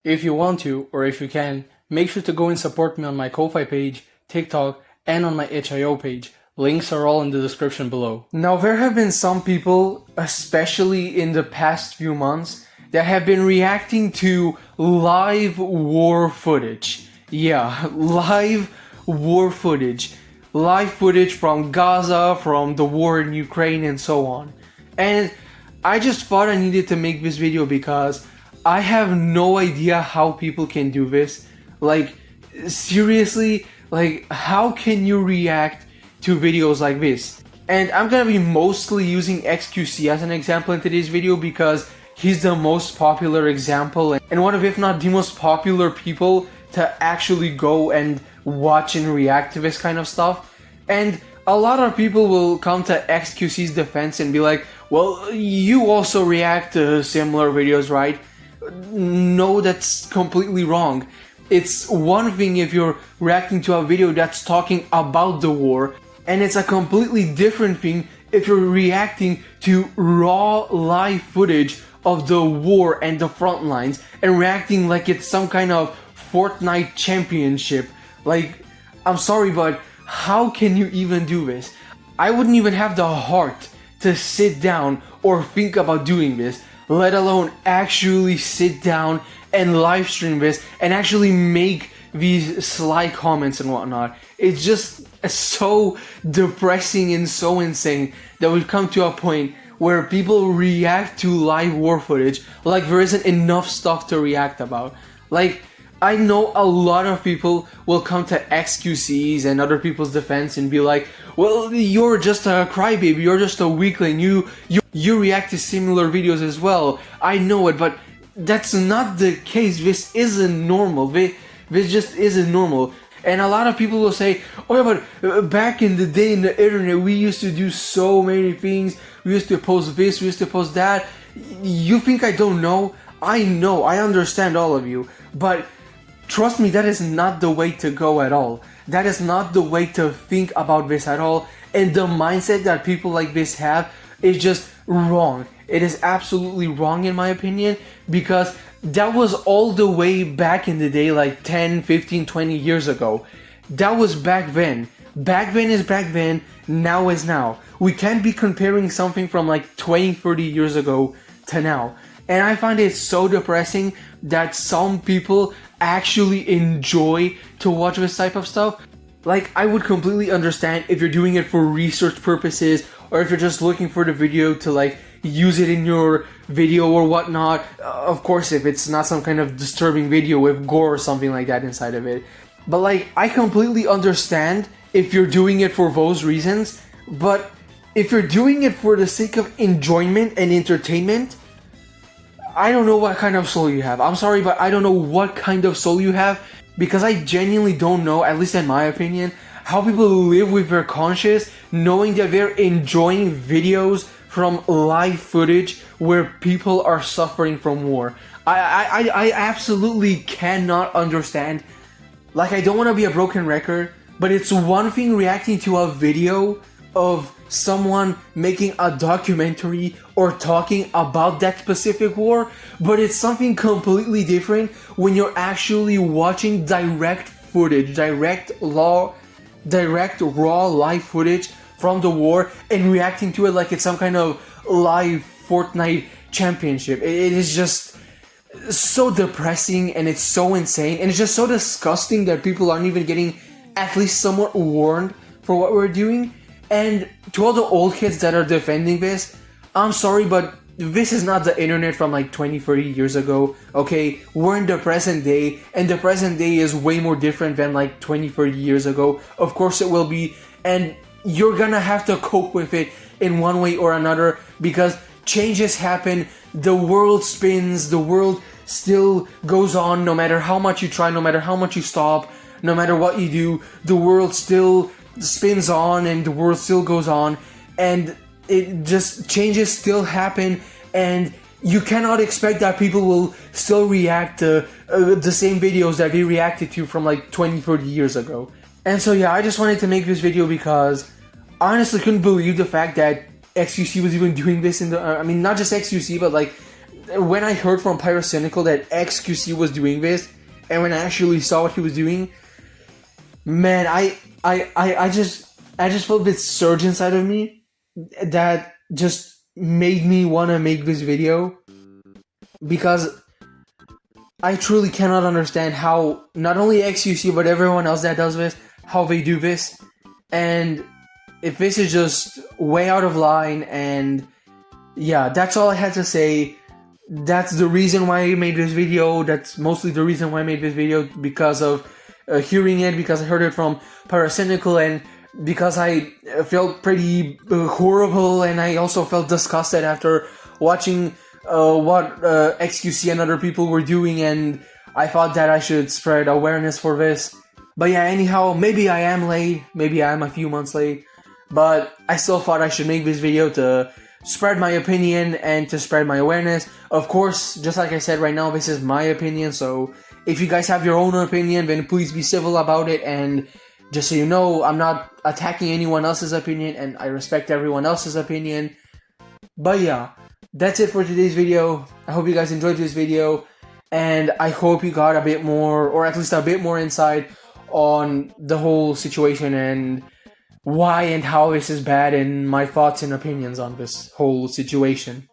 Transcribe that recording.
If you want to, or if you can, make sure to go and support me on my Ko-Fi page, TikTok, and on my itch.io page. Links are all in the description below. Now, there have been some people, especially in the past few months, that have been reacting to live war footage. Yeah, live war footage. Live footage from Gaza, from the war in Ukraine, and so on. And I just thought I needed to make this video because I have no idea how people can do this. Like, seriously, like, how can you react to videos like this? And I'm gonna be mostly using XQC as an example in today's video because he's the most popular example and one of, if not the most popular people to actually go and watch and react to this kind of stuff. And a lot of people will come to XQC's defense and be like, well, you also react to similar videos, right? No, that's completely wrong. It's one thing if you're reacting to a video that's talking about the war, and it's a completely different thing if you're reacting to raw live footage of the war and the front lines and reacting like it's some kind of Fortnite championship. Like, I'm sorry, but how can you even do this? I wouldn't even have the heart to sit down or think about doing this, let alone actually sit down and live stream this and actually make these sly comments and whatnot. It's just so depressing and so insane that we've come to a point where people react to live war footage like there isn't enough stuff to react about. Like, I know a lot of people will come to XQCs and other people's defense and be like, well, you're just a crybaby, you're just a weakling, you react to similar videos as well. I know it, but that's not the case. This isn't normal. This just isn't normal. And a lot of people will say, oh yeah, but back in the day in the internet, we used to do so many things. We used to post this, we used to post that. You think I don't know? I know, I understand all of you. But trust me, that is not the way to go at all. That is not the way to think about this at all. And the mindset that people like this have is just wrong. It is absolutely wrong in my opinion, because that was all the way back in the day, like 10, 15, 20 years ago. That was back then. Back then is back then, now is now. We can't be comparing something from like 20, 30 years ago to now. And I find it so depressing that some people actually enjoy to watch this type of stuff. Like, I would completely understand if you're doing it for research purposes, or if you're just looking for the video to like use it in your video or whatnot. Of course, if it's not some kind of disturbing video with gore or something like that inside of it. But like, I completely understand if you're doing it for those reasons, but if you're doing it for the sake of enjoyment and entertainment, I don't know what kind of soul you have. I'm sorry, but I don't know what kind of soul you have, because I genuinely don't know, at least in my opinion, how people live with their conscience knowing that they're enjoying videos from live footage where people are suffering from war. I absolutely cannot understand. Like, I don't want to be a broken record, but it's one thing reacting to a video of someone making a documentary or talking about that specific war, but it's something completely different when you're actually watching direct footage, direct raw live footage from the war and reacting to it like it's some kind of live Fortnite championship. It is just so depressing and it's so insane and it's just so disgusting that people aren't even getting at least somewhat warned for what we're doing. And to all the old kids that are defending this, I'm sorry, but this is not the internet from like 20, 30 years ago, okay? We're in the present day, and the present day is way more different than like 20, 30 years ago. Of course it will be, and you're gonna have to cope with it in one way or another, because changes happen, the world spins, the world still goes on no matter how much you try, no matter how much you stop, no matter what you do, the world still spins on and the world still goes on, and it just, changes still happen, and you cannot expect that people will still react to the same videos that they reacted to from like 20, 30 years ago. And so yeah, I just wanted to make this video because I honestly couldn't believe the fact that XQC was even doing this in the, I mean, not just XQC, but like when I heard from Pyrocynical that XQC was doing this, and when I actually saw what he was doing, man, I just felt this surge inside of me that just made me want to make this video, because I truly cannot understand how not only XQC but everyone else that does this, how they do this, and if this is just way out of line. And yeah, that's all I had to say. That's the reason why I made this video. That's mostly the reason why I made this video, because of hearing it, because I heard it from Pyrocynical, and because I felt pretty horrible, and I also felt disgusted after watching what XQC and other people were doing, and I thought that I should spread awareness for this. But yeah, anyhow, maybe I am late, maybe I am a few months late, but I still thought I should make this video to spread my opinion and to spread my awareness. Of course, just like I said, right now this is my opinion, so if you guys have your own opinion, then please be civil about it. And just so you know, I'm not attacking anyone else's opinion, and I respect everyone else's opinion. But yeah, that's it for today's video. I hope you guys enjoyed this video, and I hope you got a bit more, or at least a bit more insight on the whole situation and why and how this is bad, and my thoughts and opinions on this whole situation.